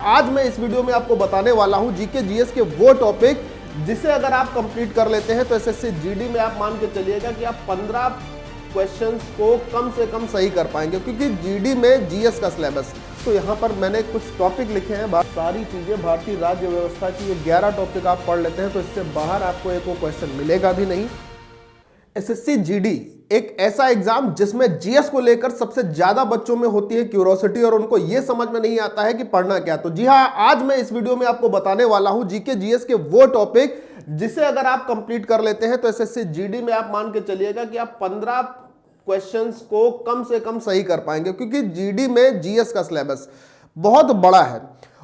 आज मैं इस वीडियो में आपको बताने वाला हूं जीके जीएस के वो टॉपिक जिसे अगर आप कंप्लीट कर लेते हैं तो एसएससी जीडी में आप मान के चलिएगा कि आप 15 क्वेश्चंस को कम से कम सही कर पाएंगे, क्योंकि जीडी में जीएस का सिलेबस। तो यहाँ पर मैंने कुछ टॉपिक लिखे हैं, सारी चीजें भारतीय राज्य व्यवस्था की, ये 11 टॉपिक आप पढ़ लेते हैं तो इससे बाहर आपको एक क्वेश्चन मिलेगा भी नहीं। एसएससी जीडी एक ऐसा एग्जाम जिसमें जीएस को लेकर सबसे ज्यादा बच्चों में होती है क्यूरोसिटी और उनको यह समझ में नहीं आता है कि पढ़ना क्या। तो जी हां, आज मैं इस वीडियो में आपको बताने वाला हूं जीके जीएस के वो टॉपिक जिसे अगर आप कंप्लीट कर लेते हैं तो एसएससी जीडी में आप मान के चलिएगा कि आप 15 क्वेश्चंस को कम से कम सही कर पाएंगे, क्योंकि जीडी में जीएस का सिलेबस बहुत बड़ा है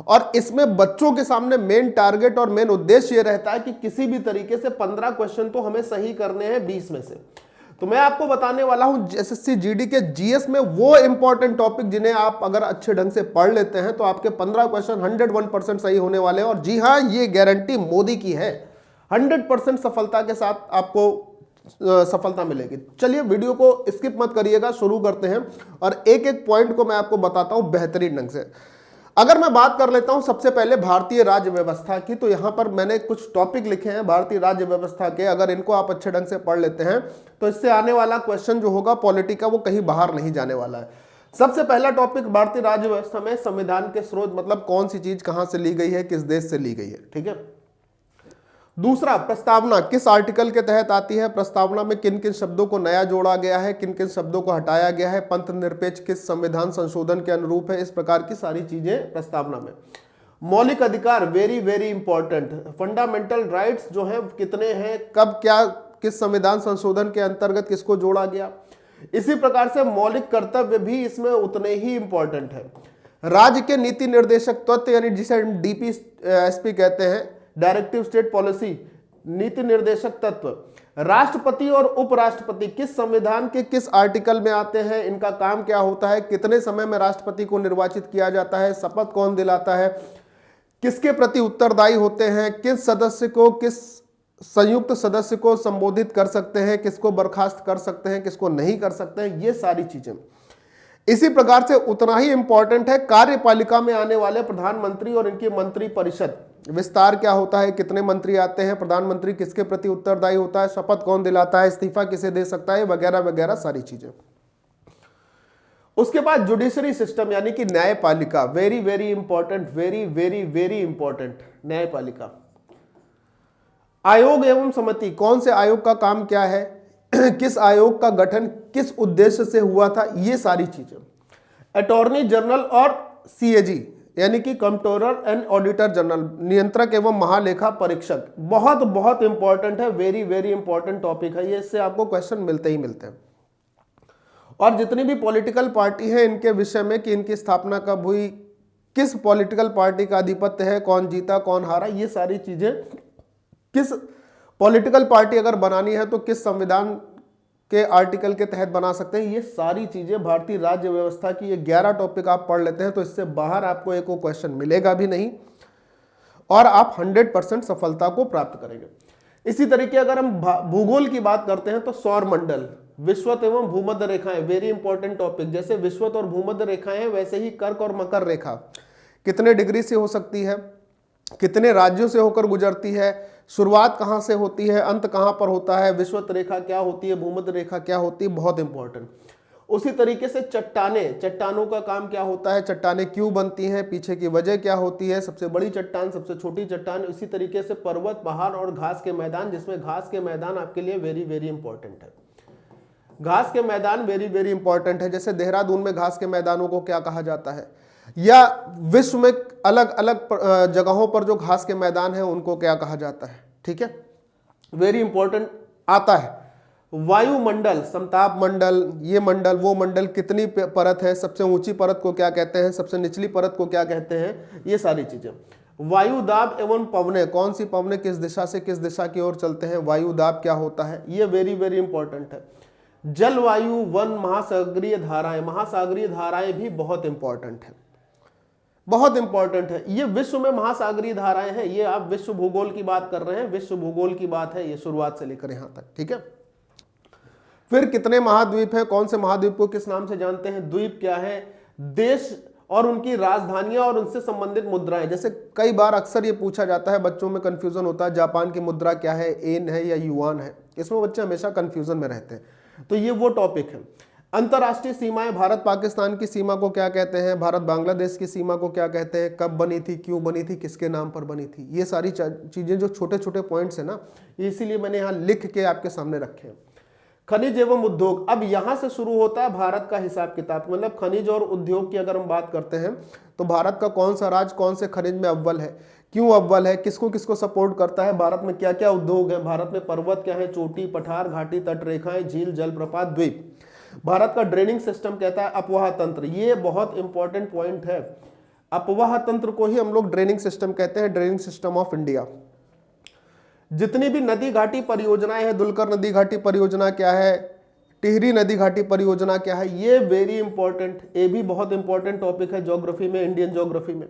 और इसमें बच्चों के सामने मेन टारगेट और मेन उद्देश्य ये रहता है कि किसी भी तरीके से 15 क्वेश्चन तो हमें सही करने हैं 20 में से। तो मैं आपको बताने वाला हूं एसएससी जीडी के जीएस में वो इंपॉर्टेंट टॉपिक जिन्हें आप अगर अच्छे ढंग से पढ़ लेते हैं तो आपके 15 क्वेश्चन 101% सही होने वाले हैं। और जी हां, ये गारंटी मोदी की है, 100% सफलता के साथ आपको सफलता मिलेगी। चलिए वीडियो को स्किप मत करिएगा, शुरू करते हैं और एक एक पॉइंट को मैं आपको बताता हूं बेहतरीन ढंग से। अगर मैं बात कर लेता हूं सबसे पहले भारतीय राज्य व्यवस्था की, तो यहां पर मैंने कुछ टॉपिक लिखे हैं भारतीय राज्य व्यवस्था के। अगर इनको आप अच्छे ढंग से पढ़ लेते हैं तो इससे आने वाला क्वेश्चन जो होगा पॉलिटी का, वो कहीं बाहर नहीं जाने वाला है। सबसे पहला टॉपिक भारतीय राज्य व्यवस्था में संविधान के स्रोत, मतलब कौन सी चीज कहां से ली गई है, किस देश से ली गई है। ठीक है। दूसरा, प्रस्तावना किस आर्टिकल के तहत आती है, प्रस्तावना में किन किन शब्दों को नया जोड़ा गया है, किन किन शब्दों को हटाया गया है, पंथ निरपेक्ष किस संविधान संशोधन के अनुरूप है, इस प्रकार की सारी चीजें प्रस्तावना में। मौलिक अधिकार very very important, fundamental rights जो है कितने हैं, कब क्या किस संविधान संशोधन के अंतर्गत किसको जोड़ा गया। इसी प्रकार से मौलिक कर्तव्य भी इसमें उतने ही इंपॉर्टेंट है। राज्य के नीति निर्देशक तत्व, यानी जिसे डीपीएसपी कहते हैं, डायरेक्टिव स्टेट पॉलिसी, नीति निर्देशक तत्व। राष्ट्रपति और उपराष्ट्रपति किस संविधान के किस आर्टिकल में आते हैं, इनका काम क्या होता है, कितने समय में राष्ट्रपति को निर्वाचित किया जाता है, शपथ कौन दिलाता है, किसके प्रति उत्तरदायी होते हैं, किस सदस्य को, किस संयुक्त सदस्य को संबोधित कर सकते हैं, किसको बर्खास्त कर सकते हैं, किसको नहीं कर सकते हैं, ये सारी चीजें। इसी प्रकार से उतना ही इंपॉर्टेंट है कार्यपालिका में आने वाले प्रधानमंत्री और इनकी मंत्री परिषद, विस्तार क्या होता है, कितने मंत्री आते हैं, प्रधानमंत्री किसके प्रति उत्तरदायी होता है, शपथ कौन दिलाता है, इस्तीफा किसे दे सकता है, वगैरह वगैरह सारी चीजें। उसके बाद जुडिशरी सिस्टम यानी कि न्यायपालिका, very very important, very very very important न्यायपालिका। आयोग एवं समिति, कौन से आयोग का काम क्या है, किस आयोग का गठन किस उद्देश्य से हुआ था, ये सारी चीजें। अटॉर्नी जनरल और सीएजी यानी कि कंट्रोलर एंड ऑडिटर जनरल, नियंत्रक एवं महालेखा परीक्षक, बहुत बहुत इंपॉर्टेंट है, वेरी वेरी इंपॉर्टेंट टॉपिक है ये, इससे आपको क्वेश्चन मिलते ही मिलते हैं। और जितनी भी पॉलिटिकल पार्टी है इनके विषय में कि इनकी स्थापना कब हुई, किस पॉलिटिकल पार्टी का आधिपत्य है, कौन जीता कौन हारा, ये सारी चीजें, किस पॉलिटिकल पार्टी अगर बनानी है तो किस संविधान के आर्टिकल के तहत बना सकते हैं, ये सारी चीजें भारतीय राज्य व्यवस्था की, ये 11 टॉपिक आप पढ़ लेते हैं तो इससे बाहर आपको एक क्वेश्चन मिलेगा भी नहीं और आप 100% सफलता को प्राप्त करेंगे। इसी तरीके अगर हम भूगोल की बात करते हैं तो सौर मंडल, विश्वत एवं भूमध्य रेखाएं, वेरी इंपॉर्टेंट टॉपिक। जैसे विश्वत और भूमध्य रेखाएं हैं वैसे ही कर्क और मकर रेखा कितने डिग्री से हो सकती है, कितने राज्यों से होकर गुजरती है, शुरुआत कहां से होती है, अंत कहां पर होता है, विश्वत रेखा क्या होती है, भूमध्य रेखा क्या होती है, बहुत इंपॉर्टेंट। उसी तरीके से चट्टानों का काम क्या होता है, चट्टानें क्यों बनती हैं, पीछे की वजह क्या होती है, सबसे बड़ी चट्टान, सबसे छोटी चट्टान। इसी तरीके से पर्वत, पहाड़ और घास के मैदान, जिसमें घास के मैदान आपके लिए वेरी वेरी इंपॉर्टेंट है। घास के मैदान वेरी वेरी इंपॉर्टेंट है। जैसे देहरादून में घास के मैदानों को क्या कहा जाता है, या विश्व में अलग अलग जगहों पर जो घास के मैदान हैं उनको क्या कहा जाता है। ठीक है, वेरी इंपॉर्टेंट आता है। वायुमंडल, समताप मंडल, ये मंडल वो मंडल, कितनी परत है, सबसे ऊंची परत को क्या कहते हैं, सबसे निचली परत को क्या कहते हैं, ये सारी चीजें। वायु दाब एवं पवने, कौन सी पवने किस दिशा से किस दिशा की ओर चलते हैं, वायु दाब क्या होता है, ये वेरी वेरी इंपॉर्टेंट है। जलवायु, वन, महासागरीय धाराएं, महासागरीय धाराएं भी बहुत इंपॉर्टेंट है, बहुत इंपॉर्टेंट है। ये विश्व में महासागरीय धाराएं हैं, ये आप विश्व भूगोल की बात कर रहे हैं, विश्व भूगोल की बात है ये शुरुआत से लेकर यहां तक। ठीक है, फिर कितने महाद्वीप हैं, कौन से महाद्वीप को किस नाम से जानते हैं, द्वीप क्या है, देश और उनकी राजधानियां और उनसे संबंधित मुद्राएं। जैसे कई बार अक्सर ये पूछा जाता है, बच्चों में कंफ्यूजन होता है, जापान की मुद्रा क्या है, एन है या युआन है, इसमें बच्चे हमेशा कंफ्यूजन में रहते हैं। तो ये वो टॉपिक है। अंतर्राष्ट्रीय सीमाएं, भारत पाकिस्तान की सीमा को क्या कहते हैं, भारत बांग्लादेश की सीमा को क्या कहते हैं, कब बनी थी, क्यों बनी थी, किसके नाम पर बनी थी, ये सारी चीजें जो छोटे छोटे पॉइंट्स है ना, इसीलिए मैंने यहाँ लिख के आपके सामने रखे हैं। खनिज एवं उद्योग, अब यहां से शुरू होता है भारत का हिसाब किताब। मतलब खनिज और उद्योग की अगर हम बात करते हैं तो भारत का कौन सा राज्य कौन से खनिज में अव्वल है, क्यों अव्वल है, किसको किसको सपोर्ट करता है, भारत में क्या क्या उद्योग है, भारत में पर्वत क्या है, चोटी, पठार, घाटी, तटरेखाएं, झील, जलप्रपात, द्वीप, भारत का ड्रेनिंग सिस्टम कहता है, अपवाह तंत्र, ये बहुत इंपॉर्टेंट पॉइंट है। अपवाह तंत्र को ही हम लोग ड्रेनिंग सिस्टम कहते हैं, ड्रेनिंग सिस्टम ऑफ इंडिया। जितनी भी नदी घाटी परियोजनाएं हैं, दुलकर नदी घाटी परियोजना क्या है, टिहरी नदी घाटी परियोजना क्या है, ये वेरी इंपॉर्टेंट, ये भी बहुत इंपॉर्टेंट टॉपिक है ज्योग्राफी में, इंडियन ज्योग्राफी में।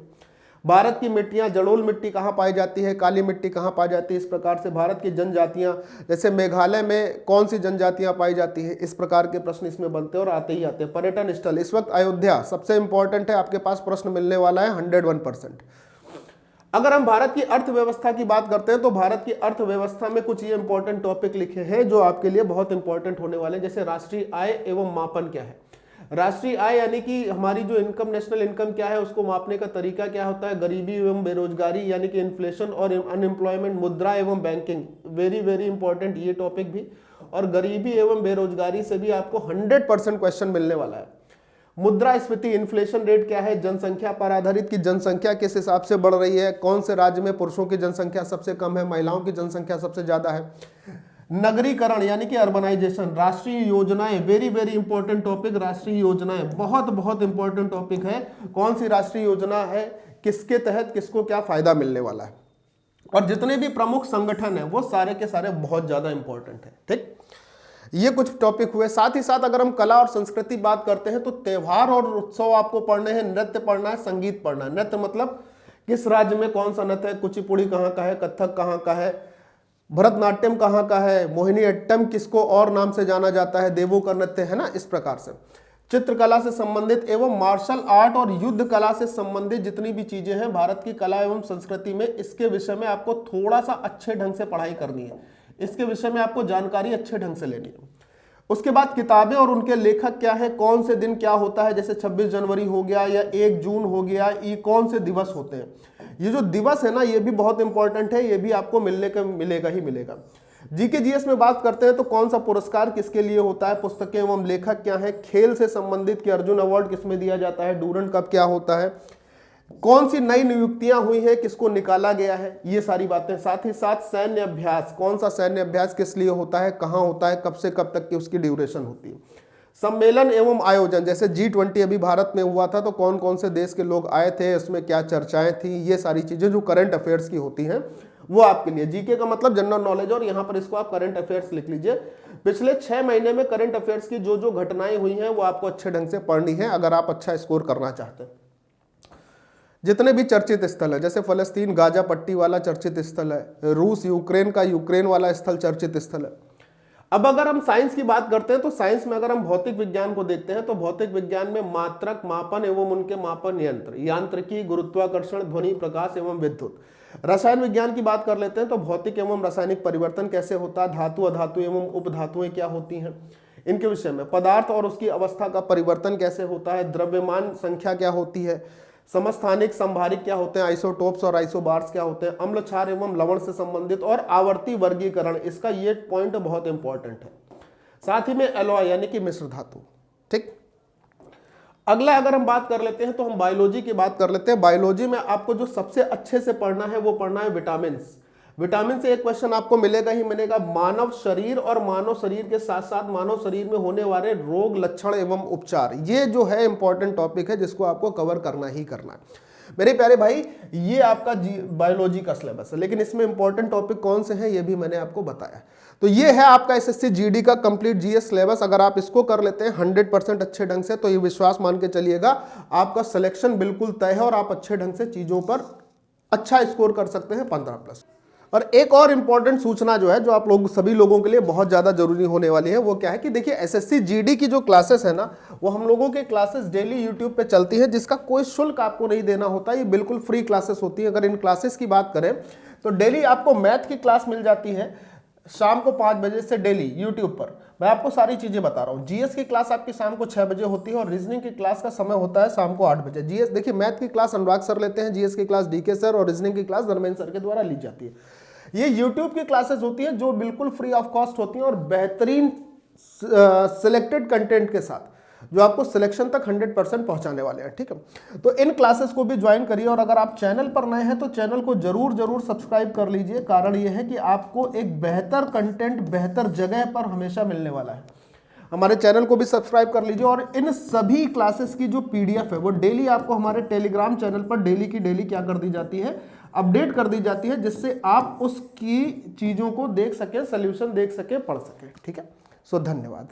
भारत की मिट्टियां, जड़ोल मिट्टी कहाँ पाई जाती है, काली मिट्टी कहाँ पाई जाती है, इस प्रकार से भारत की जनजातियां, जैसे मेघालय में कौन सी जनजातियां पाई जाती है, इस प्रकार के प्रश्न इसमें बनते हैं और आते ही आते हैं। पर्यटन स्थल, इस वक्त अयोध्या सबसे इंपॉर्टेंट है, आपके पास प्रश्न मिलने वाला है 101%। अगर हम भारत की अर्थव्यवस्था की बात करते हैं तो भारत की अर्थव्यवस्था में कुछ ये इंपॉर्टेंट टॉपिक लिखे हैं जो आपके लिए बहुत इंपॉर्टेंट होने वाले हैं। जैसे राष्ट्रीय आय एवं मापन क्या है, राष्ट्रीय आय यानी कि हमारी जो इनकम, नेशनल इनकम क्या है, उसको मापने का तरीका क्या होता है, गरीबी एवं बेरोजगारी यानी कि इन्फ्लेशन और अनएम्प्लॉयमेंट, मुद्रा एवं बैंकिंग, वेरी वेरी इंपॉर्टेंट ये टॉपिक भी, और गरीबी एवं बेरोजगारी से भी आपको 100% क्वेश्चन मिलने वाला है। मुद्रास्फीति, इन्फ्लेशन रेट क्या है, जनसंख्या पर आधारित की जनसंख्या किस हिसाब से बढ़ रही है, कौन से राज्य में पुरुषों की जनसंख्या सबसे कम है, महिलाओं की जनसंख्या सबसे ज्यादा है। नगरीकरण यानी कि अर्बनाइजेशन, राष्ट्रीय योजनाएं, वेरी वेरी इंपॉर्टेंट टॉपिक, राष्ट्रीय योजनाएं बहुत बहुत इंपॉर्टेंट टॉपिक है। कौन सी राष्ट्रीय योजना है, किसके तहत किसको क्या फायदा मिलने वाला है, और जितने भी प्रमुख संगठन है वो सारे के सारे बहुत ज्यादा इंपॉर्टेंट है। ठीक, ये कुछ टॉपिक हुए। साथ ही साथ अगर हम कला और संस्कृति बात करते हैं तो त्योहार और उत्सव आपको पढ़ने हैं, नृत्य पढ़ना है, संगीत पढ़ना है। नृत्य मतलब किस राज्य में कौन सा नृत्य है, कुचिपुड़ी कहाँ का है, कथक कहाँ का है, भरतनाट्यम कहाँ का है, मोहिनीअट्टम किसको और नाम से जाना जाता है, देवों का नृत्य है ना, इस प्रकार से। चित्रकला से संबंधित एवं मार्शल आर्ट और युद्ध कला से संबंधित जितनी भी चीजें हैं भारत की कला एवं संस्कृति में, इसके विषय में आपको थोड़ा सा अच्छे ढंग से पढ़ाई करनी है, इसके विषय में आपको जानकारी अच्छे ढंग से लेनी है। उसके बाद किताबें और उनके लेखक क्या है, कौन से दिन क्या होता है, जैसे 26 जनवरी हो गया या 1 जून हो गया, ये कौन से दिवस होते हैं। ये जो दिवस है ना, ये भी बहुत इंपॉर्टेंट है, ये भी आपको मिलेगा ही मिलेगा। जीके जीएस में बात करते हैं तो कौन सा पुरस्कार किसके लिए होता है, पुस्तकें एवं लेखक क्या है, खेल से संबंधित कि अर्जुन अवार्ड किसमें दिया जाता है, डूरंड कप क्या होता है, कौन सी नई नियुक्तियां हुई है, किसको निकाला गया है, ये सारी बातें। साथ ही साथ सैन्य अभ्यास, कौन सा सैन्य अभ्यास किस लिए होता है, कहां होता है, कब से कब तक की उसकी ड्यूरेशन होती है। सम्मेलन एवं आयोजन, जैसे G20 अभी भारत में हुआ था तो कौन कौन से देश के लोग आए थे, उसमें क्या चर्चाएं थी, ये सारी चीजें जो करंट अफेयर्स की होती हैं वो आपके लिए। जीके का मतलब जनरल नॉलेज, और यहाँ पर इसको आप करंट अफेयर्स लिख लीजिए। पिछले 6 महीने में करंट अफेयर्स की जो जो घटनाएं हुई हैं वो आपको अच्छे ढंग से पढ़नी है अगर आप अच्छा स्कोर करना चाहते हैं। जितने भी चर्चित स्थल है, जैसे फलस्तीन गाजा पट्टी वाला चर्चित स्थल है, रूस यूक्रेन का यूक्रेन वाला स्थल चर्चित स्थल है। अब अगर हम साइंस की बात करते हैं तो साइंस में अगर हम भौतिक विज्ञान को देखते हैं तो भौतिक विज्ञान में मात्रक, मापन एवं उनके मापन यंत्र, यांत्रिकी, गुरुत्वाकर्षण, ध्वनि, प्रकाश एवं विद्युत। रसायन विज्ञान की बात कर लेते हैं तो भौतिक एवं रासायनिक परिवर्तन कैसे होता है, धातु, अधातु एवं उपधातुएं क्या होती हैं, इनके विषय में। पदार्थ और उसकी अवस्था का परिवर्तन कैसे होता है, द्रव्यमान संख्या क्या होती है, समस्थानिक, संभारिक क्या होते हैं, आइसोटोप्स और आइसोबार्स क्या होते हैं, अम्ल, क्षार एवं लवण से संबंधित, और आवर्ती वर्गीकरण, इसका ये पॉइंट बहुत इंपॉर्टेंट है। साथ ही में एलॉय यानी कि मिश्र धातु। ठीक, अगला अगर हम बात कर लेते हैं तो हम बायोलॉजी की बात कर लेते हैं। बायोलॉजी में आपको जो सबसे अच्छे से पढ़ना है वो पढ़ना है विटामिन। विटामिन से एक क्वेश्चन आपको मिलेगा ही मिलेगा। मानव शरीर और मानव शरीर के साथ साथ मानव शरीर में होने वाले रोग, लक्षण एवं उपचार, ये जो है इंपॉर्टेंट टॉपिक है जिसको आपको कवर करना ही करना है। मेरे प्यारे भाई, ये आपका बायोलॉजी का सिलेबस है, लेकिन इसमें इंपॉर्टेंट टॉपिक कौन से हैं ये भी मैंने आपको बताया। तो ये है आपका एसएससी जीडी का कंप्लीट जीएस सिलेबस। अगर आप इसको कर लेते हैं 100% अच्छे ढंग से तो ये विश्वास मान के चलिएगा आपका सिलेक्शन बिल्कुल तय है और आप अच्छे ढंग से चीजों पर अच्छा स्कोर कर सकते हैं 15+। और एक और इंपॉर्टेंट सूचना जो है, जो आप लोग सभी लोगों के लिए बहुत ज़्यादा जरूरी होने वाली है, वो क्या है कि देखिए एसएससी जीडी की जो क्लासेस है ना, वो हम लोगों के क्लासेस डेली यूट्यूब पे चलती है, जिसका कोई शुल्क आपको नहीं देना होता, ये बिल्कुल फ्री क्लासेस होती है। अगर इन क्लासेस की बात करें तो डेली आपको मैथ की क्लास मिल जाती है शाम को 5 बजे से डेली यूट्यूब पर। मैं आपको सारी चीजें बता रहा हूँ। जीएस की क्लास आपकी शाम को 6 बजे होती है और रीजनिंग की क्लास का समय होता है शाम को 8 बजे। जीएस देखिए, मैथ की क्लास अनुराग सर लेते हैं, जीएस की क्लास डीके सर और रीजनिंग की क्लास धर्मेंद्र सर के द्वारा ली जाती है। ये यूट्यूब की क्लासेस होती है जो बिल्कुल फ्री ऑफ कॉस्ट होती हैं और बेहतरीन सिलेक्टेड कंटेंट के साथ, जो आपको सिलेक्शन तक 100% पहुंचाने वाले हैं। ठीक है, तो इन क्लासेस को भी ज्वाइन करिए। और अगर आप चैनल पर नए हैं तो चैनल को जरूर सब्सक्राइब कर लीजिए। कारण यह है कि आपको एक बेहतर कंटेंट बेहतर जगह पर हमेशा मिलने वाला है। हमारे चैनल को भी सब्सक्राइब कर लीजिए। और इन सभी क्लासेस की जो पीडीएफ है वो डेली आपको हमारे टेलीग्राम चैनल पर डेली की डेली क्या कर दी जाती है, अपडेट कर दी जाती है, जिससे आप उसकी चीजों को देख सकें, सोल्यूशन देख सकें, पढ़ सकें। ठीक है, सो धन्यवाद।